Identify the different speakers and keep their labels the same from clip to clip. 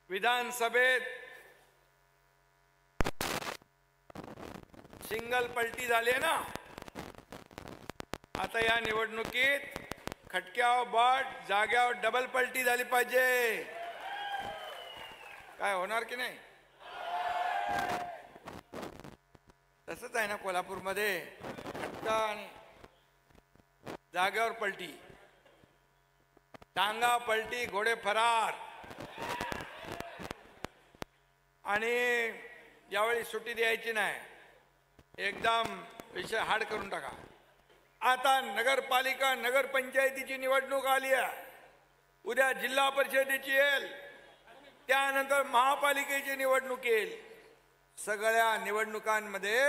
Speaker 1: विधानसभेत सिंगल पलटी झाली आहे ना। आता या निवडणुकीत खटक्यावर बाट जाग्यावर डबल पलटी झाली पाहिजे। काय होणार की नाही? तसंच आहे ना कोल्हापूरमध्ये खटका आणि जाग्यावर पलटी, टांगा पलटी, घोडे फरार। आणि यावेळी सुट्टी द्यायची नाही, एकदम विषय हार्ड करून टाका। आता नगरपालिका नगरपंचायतीची निवडणूक आली आहे, उद्या जिल्हा परिषदेची येईल, त्यानंतर महापालिकेची निवडणूक येईल। सगळ्या निवडणुकांमध्ये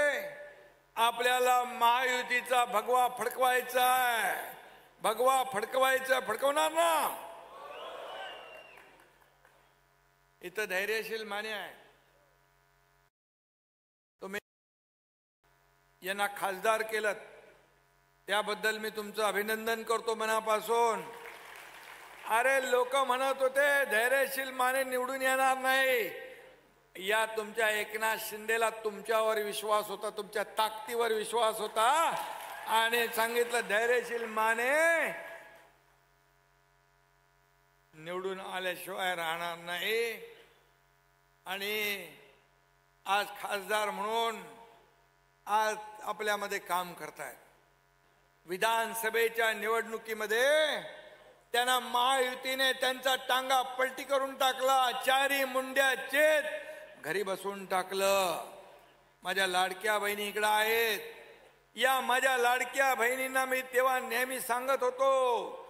Speaker 1: आपल्याला महायुतीचा भगवा फडकवायचा आहे। भगवा फडकवायचा, फडकवणार ना? इथं धैर्यशील माने आहे, तुम्ही यांना खासदार केलं त्याबद्दल मी तुमचं अभिनंदन करतो मनापासून। अरे लोक म्हणत होते धैर्यशील माने निवडून येणार नाही, या तुमच्या एकनाथ शिंदेला तुमच्यावर विश्वास होता, तुमच्या ताकदीवर विश्वास होता आणि सांगितलं धैर्यशील माने निवडून आल्याशिवाय राहणार नाही। आणि आज खासदार म्हणून आज आपल्यामध्ये काम करतायत। विधानसभेच्या निवडणुकीमध्ये त्यांना महायुतीने त्यांचा टांगा पलटी करून टाकला, चारी मुंड्या चेत घरी बसवून टाकलं। माझ्या लाडक्या बहिणी इकडे आहेत, या माझ्या लाडक्या बहिणींना मी तेव्हा नेहमी सांगत होतो,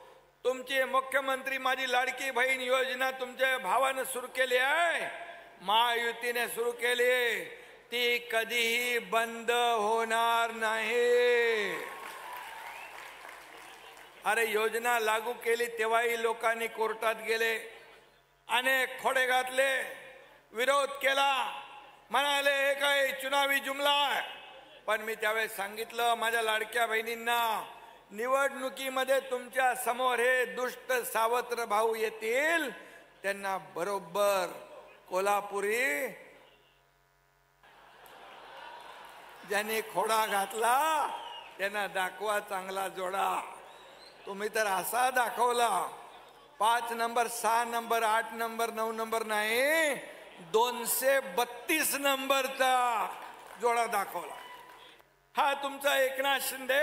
Speaker 1: तुमचे मुख्यमंत्री माझी लाडकी बहीण योजना तुमच्या भावानं सुरू केली आहे, महायुतीने सुरू केली, ती कधीही बंद होणार नाही। अरे योजना लागू केली तेव्हाही लोकांनी कोर्टात गेले, अनेक खोडे घातले, विरोध केला, म्हणाले हे काय चुनावी जुमला आहे। पण मी त्यावेळेस सांगितलं माझ्या लाडक्या बहिणींना, निवडणुकीमध्ये तुमच्या समोर हे दुष्ट सावत्र भाऊ येतील, त्यांना बरोबर कोल्हापुरी ज्यांनी खोडा घातला त्यांना दाखवा चांगला जोडा। तुम्ही तर असा दाखवला, 5 नंबर 6 नंबर 8 नंबर 9 नंबर नाही, 232 नंबरचा जोडा दाखवला। हा तुमचा एकनाथ शिंदे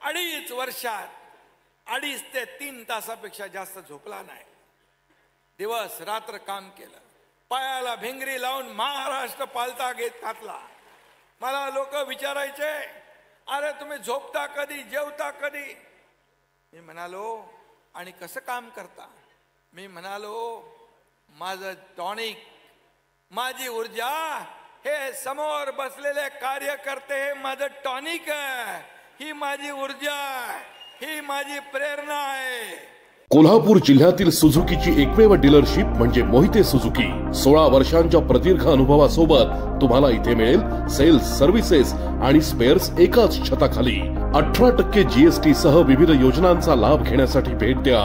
Speaker 1: 2.5 वर्षात 2.5 ते 3 तासापेक्षा जास्त झोपला नाही, दिवस रात्र काम केलं, पायाला भिंगरी लावून महाराष्ट्र पालथा घेत घातला। मला लोक विचारायचे अरे तुम्ही झोपता कधी, जेवता कधी? मी म्हणालो आणि कसं काम करता? मी म्हणालो माझं टॉनिक, माझी ऊर्जा हे समोर बसलेले कार्यकर्ते हे माझं टॉनिक आहे, ही माझी ऊर्जा आहे, ही माझी प्रेरणा आहे।
Speaker 2: कोल्हापूर जिल्ह्यातील सुझुकीची एकमेव डीलरशिप म्हणजे मोहिते सुझुकी। 16 वर्षांच्या प्रदीर्घ अनुभवासोबत तुम्हाला इथे मिळेल सेल्स, सर्व्हिसेस आणि स्पेअर्स एकाच छताखाली। 18% जीएसटी सह विविध योजनांचा लाभ घेण्यासाठी भेट द्या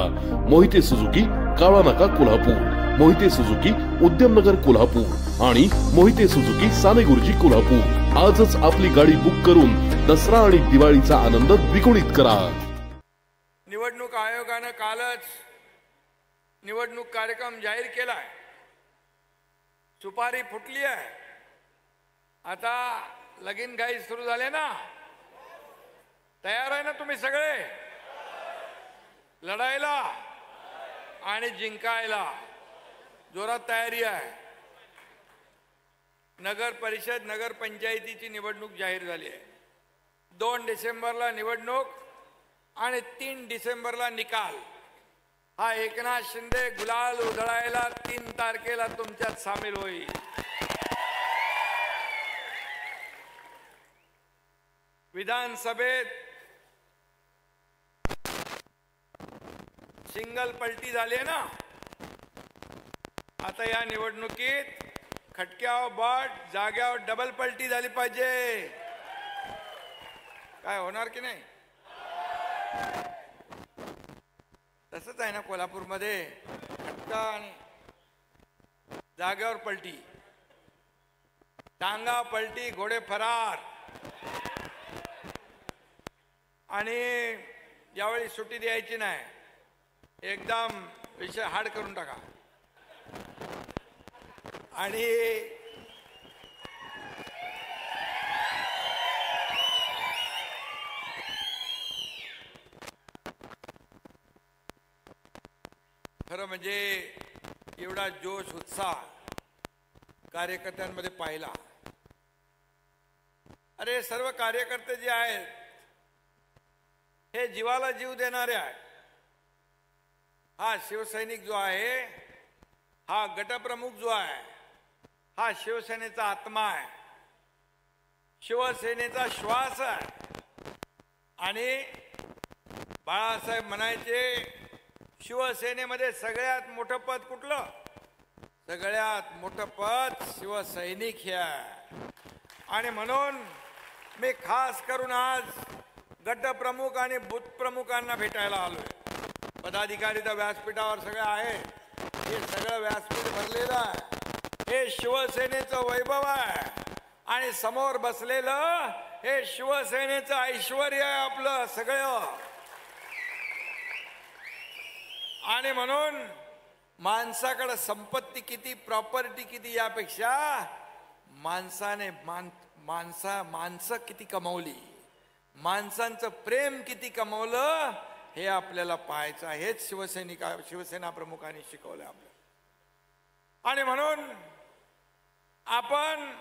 Speaker 2: मोहिते सुझुकी, काळा नाका कोल्हापूर, मोहिते सुझुकी उद्यमनगर कोल्हापूर आणि मोहिते सुझुकी सानेगुरुजी कोल्हापूर। आजच आपली गाडी बुक करून दसरा आणि दिवाळीचा आनंद द्विगुणित करा।
Speaker 1: निवडणूक आयोगाने कालच निवडणूक कार्यक्रम जाहीर केलाय, सुपारी फुटली आहे, आता लगीन घाई सुरू झाले ना। तयार आहे ना तुम्ही सगळे लढायला आणि जिंकायला? जोरात तयारी आहे। नगर परिषद नगर पंचायतीची निवडणूक जाहीर झाली आहे। 2 डिसेंबरला निवडणूक आणि 3 डिसेंबरला निकाल। हा एकनाथ शिंदे गुलाल उधळायला 3 तारखेला तुमच्यात सामील होईल। विधानसभेत सिंगल पलटी झाली आहे ना। आता या निवडणुकीत खटक्यावर बाट जाग्यावर डबल पलटी झाली पाहिजे। काय होणार की नाही? तसंच आहे ना कोल्हापूरमध्ये खटका आणि जागेवर पलटी, टांगा पलटी, घोडे फरार. आणि यावेळी सुट्टी द्यायची नाही, एकदम विषय हार्ड करून टाका. आणि खरं म्हणजे एवढा जोश उत्साह कार्यकर्त्यांमध्ये पाहिला. अरे सर्व कार्यकर्ते जे आहेत हे जीवाला जीव देणारे आहेत. हा शिवसैनिक जो आहे, हा गटप्रमुख जो आहे, हा शिवसेनेचा आत्मा आहे, शिवसेनेचा श्वास आहे. आणि बाळासाहेब म्हणायचे, शिवसेनेमध्ये सगळ्यात मोठं पद कुठलं? सगळ्यात मोठं पद शिवसैनिक हे आहे. आणि म्हणून मी खास करून आज गटप्रमुख आणि बूथ प्रमुखांना भेटायला आलोय. पदाधिकारी तर व्यासपीठावर सगळे आहे, हे सगळं व्यासपीठ भरलेलं आहे. हे शिवसेनेचं वैभव आहे आणि समोर बसलेलं हे शिवसेनेचं ऐश्वर्य आहे आपलं सगळं. आणि म्हणून माणसाकडे संपत्ती किती, प्रॉपर्टी किती यापेक्षा माणसं किती कमवली, माणसांचं प्रेम किती कमवलं हे आपल्याला पाहायचं. हेच शिवसेना प्रमुखांनी शिकवलं आपल्याला. आणि म्हणून आपण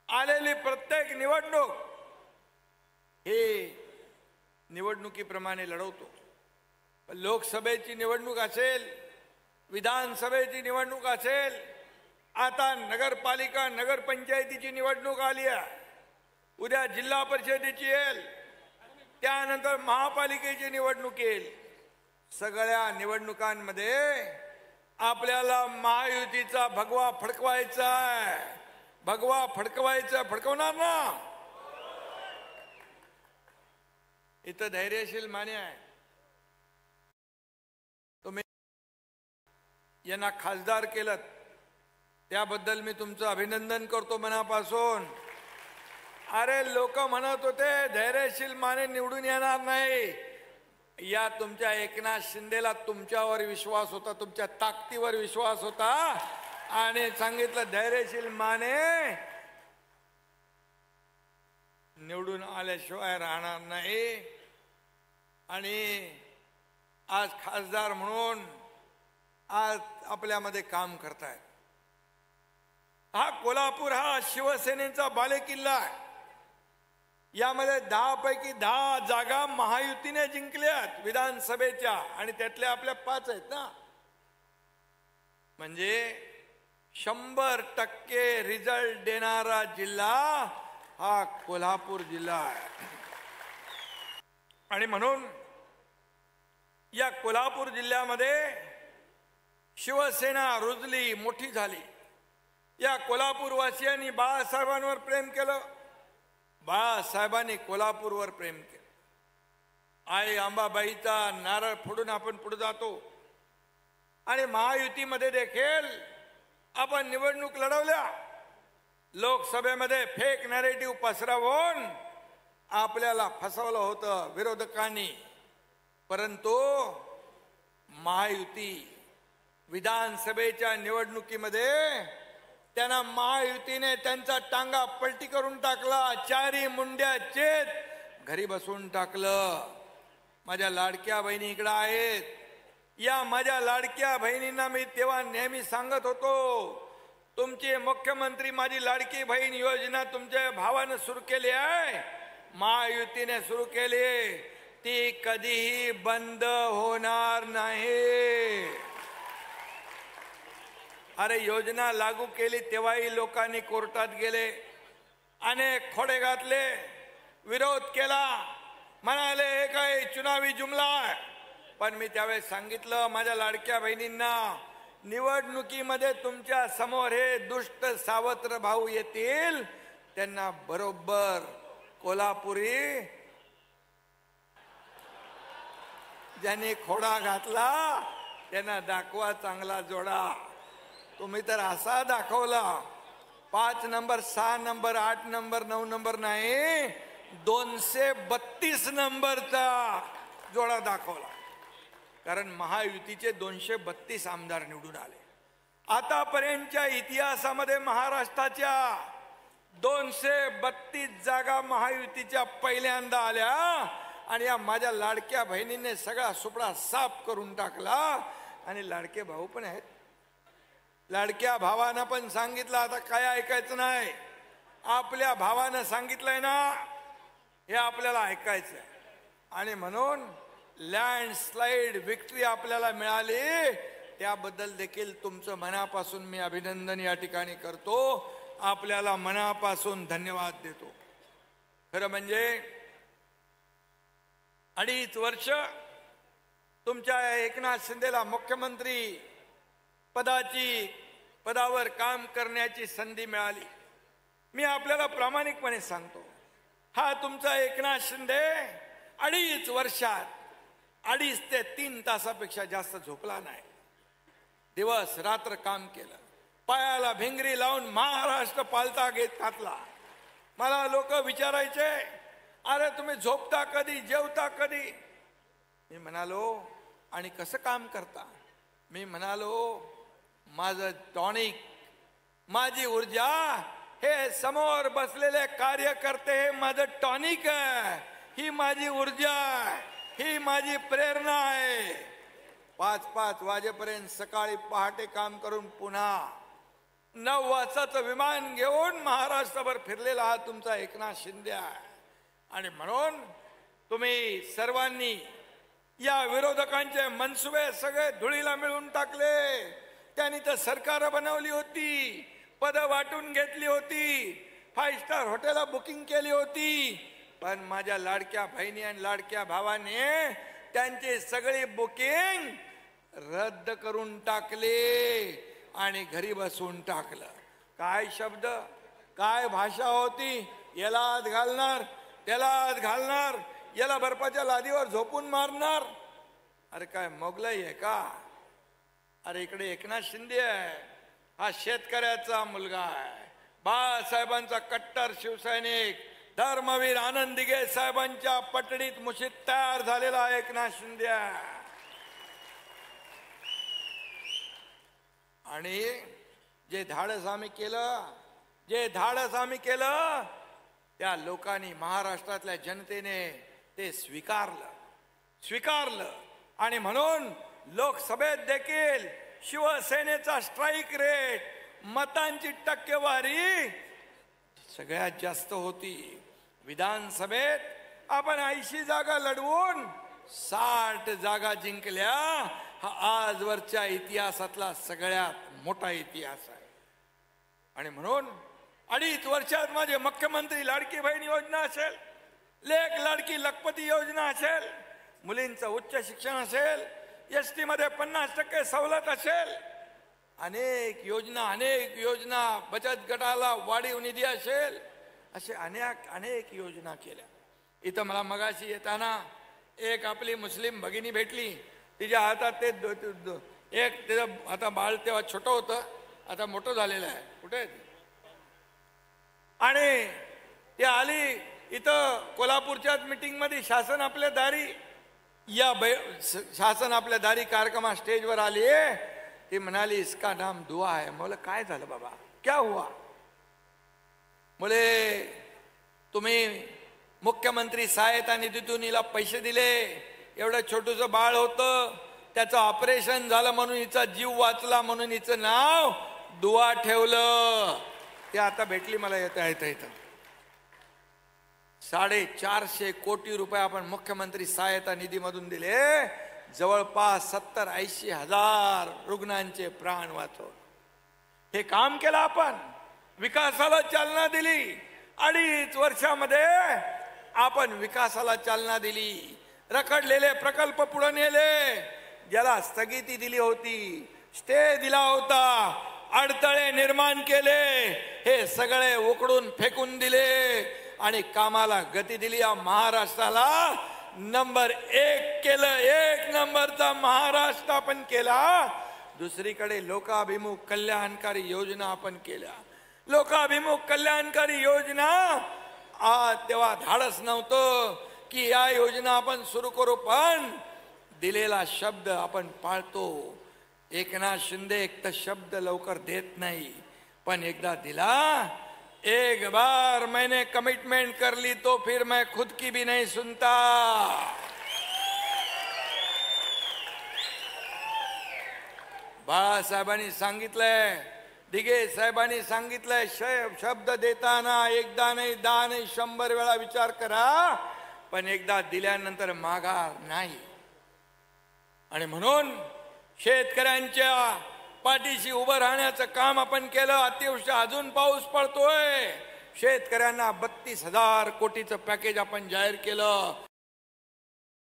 Speaker 1: आलेली प्रत्येक निवडणूक हे निवडणुकीप्रमाणे लढवतो. लोकसभेची निवडणूक असेल, विधानसभेची निवडणूक असेल, आता नगरपालिका नगरपंचायतीची निवडणूक आली आहे, उद्या जिल्हा परिषदेची येईल, त्यानंतर महापालिकेची निवडणूक येईल. सगळ्या निवडणुकांमध्ये आपल्याला महायुतीचा भगवा फडकवायचा आहे. भगवा फडकवायचा, फडकवणार ना? इथं धैर्यशील माने आहे, तुम्ही यांना खासदार केलं त्याबद्दल मी तुमचं अभिनंदन करतो मनापासून. अरे लोक म्हणत होते धैर्यशील माने निवडून येणार नाही. या तुमच्या एकनाथ शिंदेला तुमच्यावर विश्वास होता, तुमच्या ताकदीवर विश्वास होता आणि सांगितलं धैर्यशील माने निवडून आल्याशिवाय राहणार नाही. आणि आज खासदार म्हणून आज आपल्यामध्ये काम करतायत. हा कोल्हापूर हा शिवसेनेचा बालेकिल्ला आहे. यामध्ये 10 पैकी 10 जागा महायुतीने जिंकल्यात विधानसभेच्या, आणि त्यातल्या आपल्या 5 आहेत ना. म्हणजे 100% रिझल्ट देणारा जिल्हा हा कोल्हापूर जिल्हा आहे. आणि म्हणून या कोल्हापूर जिल्ह्यामध्ये शिवसेना रुजली, मोठी झाली. या कोल्हापूरवासियांनी बाळासाहेबांवर प्रेम केलं, बाळासाहेबांनी कोल्हापूरवर प्रेम केलं. आई अंबाबाईचा नारळ फोडून आपण पुढे जातो. आणि महायुतीमध्ये देखील आपण निवडणूक लढवल्या. लोकसभेमध्ये फेक नॅरेटिव्ह पसरवून आपल्याला फसवलं होतं विरोधकांनी. परंतु महायुती विधानसभेच्या निवडणुकीमध्ये त्यांना महायुतीने त्यांचा टांगा पलटी करून टाकला. 4 मुंड्या चेत घरी बसवून टाकलं. माझ्या लाडक्या बहिणी इकडे आहेत. या माझ्या लाडक्या बहिणींना मी तेव्हा नेहमी सांगत होतो, तुमचे मुख्यमंत्री माझी लाडकी बहीण योजना तुमच्या भावानं सुरू केली आहे, महायुतीने सुरू केली, ती कधीही बंद होणार नाही. अरे योजना लागू केली तेव्हाही लोकांनी कोर्टात गेले, अनेक खोडे घातले, विरोध केला, म्हणाले हे काय चुनावी जुमला आहे. पण मी त्यावेळेस सांगितलं माझ्या लाडक्या बहिणींना, निवडणुकीमध्ये तुमच्या समोर हे दुष्ट सावत्र भाऊ येतील, त्यांना बरोबर कोल्हापुरी ज्यांनी खोडा घातला त्यांना दाखवा चांगला जोडा. तुम्ही तर असा दाखवला 5 नंबर 6 नंबर 8 नंबर 9 नंबर नाही 232 नंबरचा जोडा दाखवला. कारण महायुतीचे 232 आमदार निवडून आले. आतापर्यंतच्या इतिहासामध्ये महाराष्ट्राच्या 232 जागा महायुतीच्या पहिल्यांदा आल्या. आणि या माझ्या लाडक्या बहिणीने सगळा सुपडा साफ करून टाकला. आणि लाडके भाऊ पण आहेत. लाडक्या भावानं पण सांगितलं आता काय ऐकायचं नाही. आपल्या भावानं सांगितलंय ना हे आपल्याला ऐकायचं आहे. आणि म्हणून लँडस्लाइड विक्ट्री आपल्याला मिळाली. त्याबद्दल देखील तुमचं मनापासून मी अभिनंदन या ठिकाणी करतो. आपल्याला मनापासून धन्यवाद देतो. खरं म्हणजे 2.5 वर्ष तुमच्या एकनाथ शिंदेला मुख्यमंत्री पदावर काम करण्याची संधी मिळाली. मी आपल्याला प्रामाणिकपणे सांगतो हा तुमचा एकनाथ शिंदे 2.5 वर्षात 2.5 ते 3 तासापेक्षा जास्त झोपला नाही. दिवस रात्र काम केलं. पायाला भिंगरी लावून महाराष्ट्र पालथा घातला. मला लोक विचारायचे अरे तुम्ही झोपता कधी जेवता कधी. मी म्हणालो आणि कसं काम करता. मी म्हणालो माझं टॉनिक माझी ऊर्जा हे समोर बसलेले कार्यकर्ते हे माझं टॉनिक आहे. ही माझी ऊर्जा आहे. ही माझी प्रेरणा आहे. 5-5 वाजेपर्यंत सकाळी पहाटे काम करून पुन्हा 9 वाजताचं विमान घेऊन महाराष्ट्रभर फिरलेला हा तुमचा एकनाथ शिंदे आहे. आणि म्हणून तुम्ही सर्वांनी या विरोधकांचे मनसुबे सगळे धुळीला मिळवून टाकले. त्यांनी तर सरकार बनवली होती. पद वाटून घेतली होती. 5 स्टार हॉटेल बुकिंग केली होती. पण माझ्या लाडक्या बहिणी आणि लाडक्या भावाने त्यांची सगळी बुकिंग रद्द करून टाकले आणि घरी बसवून टाकलं. काय शब्द काय भाषा होती. याला आत घालणार त्याला आत घालणार याला बर्फाच्या लादीवर झोपून मारणार. अरे काय मोगलाई आहे का. अरे इकडे एकनाथ शिंदे आहे. हा शेतकऱ्याचा मुलगा आहे. बाळासाहेबांचा कट्टर शिवसैनिक धर्मवीर आनंद दिघे साहेबांच्या पटडीत मुशीत तयार झालेला एकनाथ शिंदे आहे. आणि जे धाडस आम्ही केलं त्या लोकांनी महाराष्ट्रातल्या जनतेने ते स्वीकारलं. आणि म्हणून लोकसभेत देखील शिवसेनेचा स्ट्राईक रेट मतांची टक्केवारी सगळ्यात जास्त होती. विधानसभेत आपण 80 जागा लढवून 60 जागा जिंकल्या. हा आजवरच्या इतिहासातला सगळ्यात मोठा इतिहास आहे. आणि म्हणून 2.5 वर्षात माझे मुख्यमंत्री लाडकी बहीण योजना असेल, लेक लाडकी लखपती योजना असेल, मुलींचं उच्च शिक्षण असेल, एसटी मध्ये 50% सवलत असेल, अनेक योजना बचत गटाला वाढीव निधी असेल, असे अनेक योजना केल्या. इथं मला मगाशी येताना एक आपली मुस्लिम भगिनी भेटली. तिच्या हातात ते एक तिचं आता बाळ तेव्हा छोटं होतं आता मोठं झालेलं आहे. कुठे आणि ती आली इथं कोल्हापूरच्या मीटिंग मध्ये शासन आपल्या दारी कार्यक्रमात स्टेजवर आली. ती म्हणाली इसका नाम दुआ है. मला काय झालं बाबा क्या हुआ. मुले तुम्ही मुख्यमंत्री सहायता निधीतून हिला पैसे दिले. एवढं छोटूचं बाळ होतं त्याचं ऑपरेशन झालं म्हणून हिचा जीव वाचला म्हणून हिचं नाव दुआ ठेवलं. ते आता भेटली मला येता इथं 450 कोटी रुपये आपण मुख्यमंत्री सहायता निधीमधून दिले. जवळपास 70-80 हजार रुग्णांचे प्राण वाचवले. हे काम केलं आपण. विकासाला चालना दिली. 2.5 वर्षामध्ये आपण विकासाला चालना दिली. रखडलेले प्रकल्प पुढे नेले. ज्याला स्थगिती दिली होती, स्टे दिला होता, अडथळे निर्माण केले, हे सगळे उकडून फेकून दिले आणि कामाला गती दिली. या महाराष्ट्राला नंबर 1 केलं. 1 नंबरचा महाराष्ट्र आपण केला. दुसरीकडे लोकाभिमुख कल्याणकारी योजना आपण केल्या. लोकाभिमुख कल्याणकारी योजना तेव्हा धाडस नव्हतं की या योजना आपण सुरू करू, पण दिलेला शब्द आपण पाळतो. एकनाथ शिंदे एक तर शब्द लवकर देत नाही, पण एकदा दिला, एक बार मैंने कमिटमेंट कर ली तो फिर मैं खुद की भी नहीं सुनता. बाळासाहेबांनी सांगितलंय, दिघे साहेबांनी सांगितलंय, शब्द देताना एकदा नाही, 10 नाही, 100 वेळा विचार करा, पण एकदा दिल्यानंतर माघार नाही. आणि म्हणून शेतकऱ्यांच्या पाठीशी उभं राहण्याचं काम आपण केलं. अतिवृष्टी, अजून पाऊस पडतोय, शेतकऱ्यांना 32,000 कोटीचं पॅकेज आपण जाहीर केलं.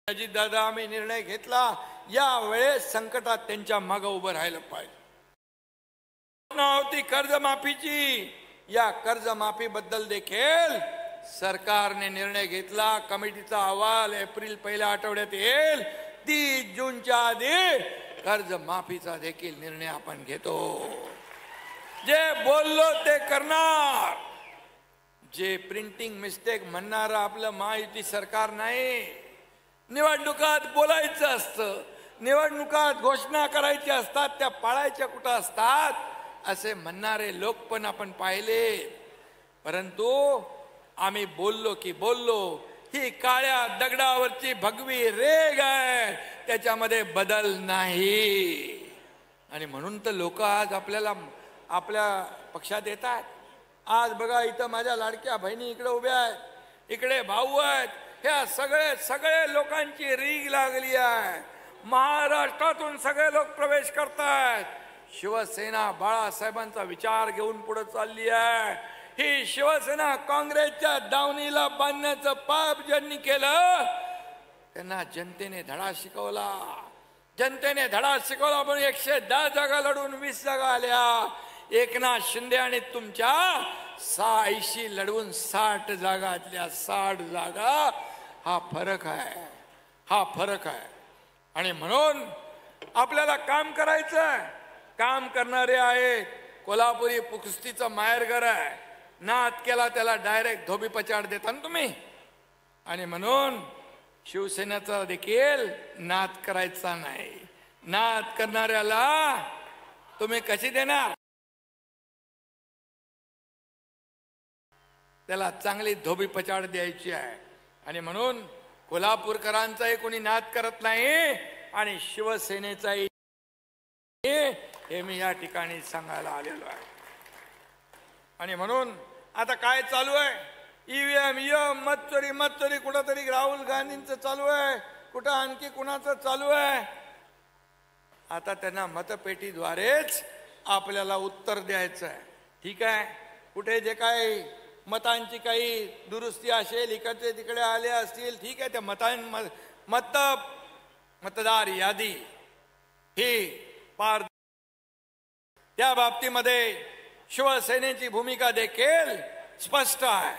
Speaker 1: अजित दादा आम्ही निर्णय घेतला, या वेळेस संकटात त्यांच्या मागे उभं राहिलं पाहिजे. होती कर्जमाफीची, या कर्जमाफी बद्दल देखील सरकारने निर्णय घेतला. कमिटीचा अहवाल एप्रिल पहिल्या आठवड्यात येईल. 30 जूनच्या आधी कर्जमाफीचा देखील निर्णय आपण घेतो. जे बोललो ते करणार. जे प्रिंटिंग मिस्टेक म्हणणार आपलं महायुती सरकार नाही. निवडणुकात बोलायचं असतं, निवडणुकात घोषणा करायच्या असतात, त्या पाळायच्या कुठं असतात असे म्हणणारे लोक पण आपण पाहिले. परंतु आम्ही बोललो की बोललो, ही काळ्या दगडावरची भगवी रेग आहे, त्याच्यामध्ये बदल नाही. आणि म्हणून तर लोक आज आपल्याला आपल्या पक्षात येतात. आज बघा, इथं माझ्या लाडक्या बहिणी इकडे उभ्या आहेत, इकडे भाऊ आहेत. ह्या सगळे लोकांची रीग लागली आहे. महाराष्ट्रातून सगळे लोक प्रवेश करतायत. शिवसेना बाळासाहेबांचा विचार घेऊन पुढे चालली आहे. ही शिवसेना काँग्रेसच्या दावणीला बांधण्याचं पाप ज्यांनी केलं, त्यांना जनतेने धडा शिकवला. जनतेने धडा शिकवला म्हणून 110 जागा लढून 20 जागा आल्या. एकनाथ शिंदे आणि तुमच्या 80 लढवून 60 जागातल्या 60 जागा. हा फरक आहे, हा फरक आहे. आणि म्हणून आपल्याला काम करायचं. काम करणारे आहेत. कोल्हापुरी कुस्तीचं माहेरघर आहे. नाद केला त्याला डायरेक्ट धोबी पचाड देता ना तुम्ही. आणि म्हणून शिवसेनेचा देखील नाद करायचा नाही. नाद करणाऱ्याला तुम्ही कशी देणार? त्याला चांगली धोबी पचाड द्यायची आहे. आणि म्हणून कोल्हापूरकरांचाही कोणी नाद करत नाही आणि शिवसेनेचाही, हे मी या ठिकाणी सांगायला आलेलो आहे. आणि म्हणून आता काय चालू आहे? ईव्हीएम मतचोरी कुठंतरी राहुल गांधींचं चालू आहे, कुठं आणखी कुणाचं चालू आहे. आता त्यांना मतपेटीद्वारेच आपल्याला उत्तर द्यायचं आहे. ठीक आहे, कुठे जे काही मतांची काही दुरुस्ती असेल, इकडचे तिकडे आले असतील, ठीक आहे. त्या मतदार यादी ही पार, त्या बाबतीमध्ये शिवसेनेची भूमिका देखील स्पष्ट आहे.